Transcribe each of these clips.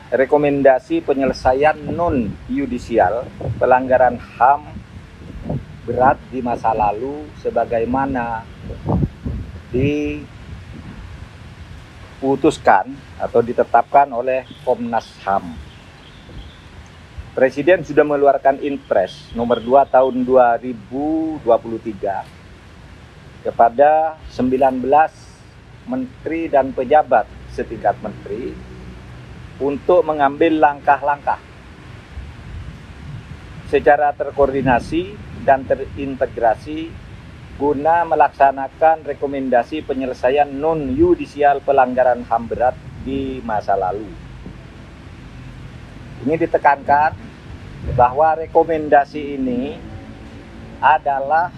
rekomendasi penyelesaian non-yudisial pelanggaran HAM berat di masa lalu sebagaimana diputuskan atau ditetapkan oleh Komnas HAM. Presiden sudah mengeluarkan Inpres nomor 2 tahun 2023 kepada 19 menteri dan pejabat setingkat menteri untuk mengambil langkah-langkah secara terkoordinasi dan terintegrasi guna melaksanakan rekomendasi penyelesaian non-yudisial pelanggaran HAM berat di masa lalu. Ini ditekankan bahwa rekomendasi ini adalah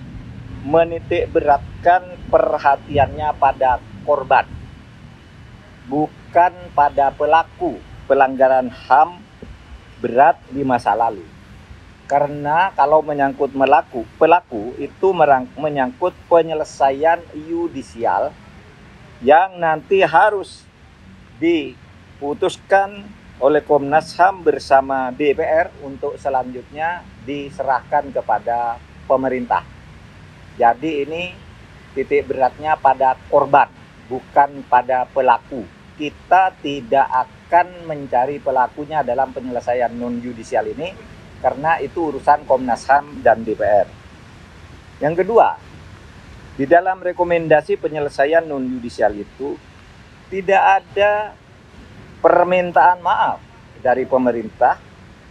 menitik beratkan perhatiannya pada korban, bukan pada pelaku pelanggaran HAM berat di masa lalu. Karena kalau menyangkut pelaku itu menyangkut penyelesaian yudisial yang nanti harus diputuskan oleh Komnas HAM bersama DPR untuk selanjutnya diserahkan kepada pemerintah. Jadi ini titik beratnya pada korban, bukan pada pelaku. Kita tidak akan mencari pelakunya dalam penyelesaian non-yudisial ini, karena itu urusan Komnas HAM dan DPR. Yang kedua, di dalam rekomendasi penyelesaian non-yudisial itu tidak ada permintaan maaf dari pemerintah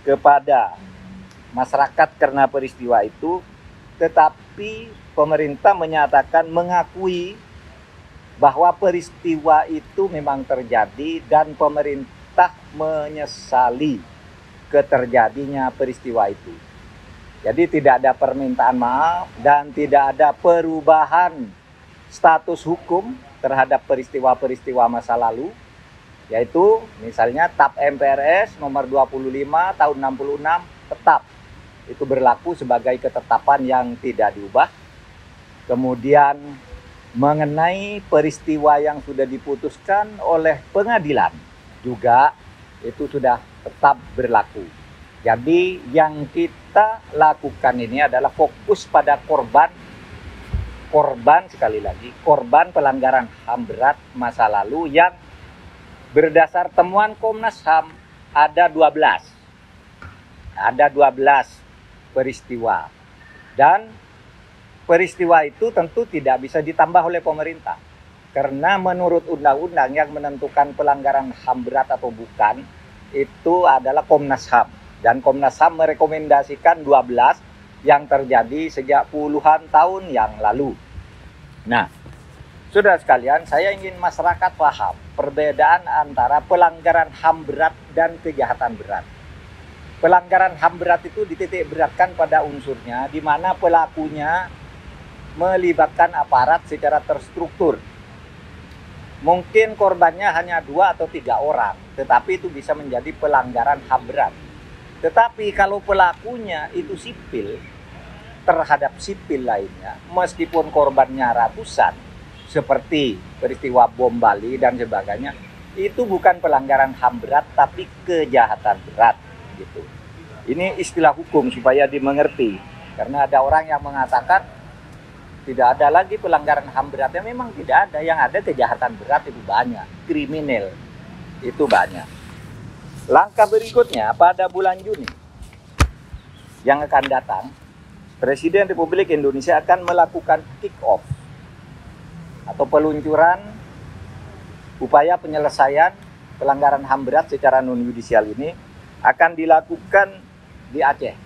kepada masyarakat karena peristiwa itu, tetapi pemerintah menyatakan mengakui bahwa peristiwa itu memang terjadi dan pemerintah menyesali keterjadinya peristiwa itu. Jadi tidak ada permintaan maaf dan tidak ada perubahan status hukum terhadap peristiwa-peristiwa masa lalu, yaitu misalnya TAP MPRS nomor 25 tahun 66 tetap itu berlaku sebagai ketetapan yang tidak diubah. Kemudian mengenai peristiwa yang sudah diputuskan oleh pengadilan juga itu sudah tetap berlaku. Jadi yang kita lakukan ini adalah fokus pada korban sekali lagi, korban pelanggaran HAM berat masa lalu yang berdasar temuan Komnas HAM ada 12 peristiwa. Dan peristiwa itu tentu tidak bisa ditambah oleh pemerintah. Karena menurut undang-undang yang menentukan pelanggaran HAM berat atau bukan, itu adalah Komnas HAM. Dan Komnas HAM merekomendasikan 12 yang terjadi sejak puluhan tahun yang lalu. Nah, saudara sekalian, saya ingin masyarakat paham perbedaan antara pelanggaran HAM berat dan kejahatan berat. Pelanggaran HAM berat itu dititik beratkan pada unsurnya, di mana pelakunya melibatkan aparat secara terstruktur. Mungkin korbannya hanya 2 atau 3 orang, tetapi itu bisa menjadi pelanggaran HAM berat. Tetapi kalau pelakunya itu sipil, terhadap sipil lainnya, meskipun korbannya ratusan, seperti peristiwa bom Bali dan sebagainya, itu bukan pelanggaran HAM berat, tapi kejahatan berat. Gitu. Ini istilah hukum supaya dimengerti, karena ada orang yang mengatakan tidak ada lagi pelanggaran HAM berat. Ya memang tidak ada, yang ada kejahatan berat itu banyak, kriminal itu banyak. Langkah berikutnya pada bulan Juni yang akan datang, Presiden Republik Indonesia akan melakukan kick-off atau peluncuran upaya penyelesaian pelanggaran HAM berat secara non-yudisial ini akan dilakukan di Aceh.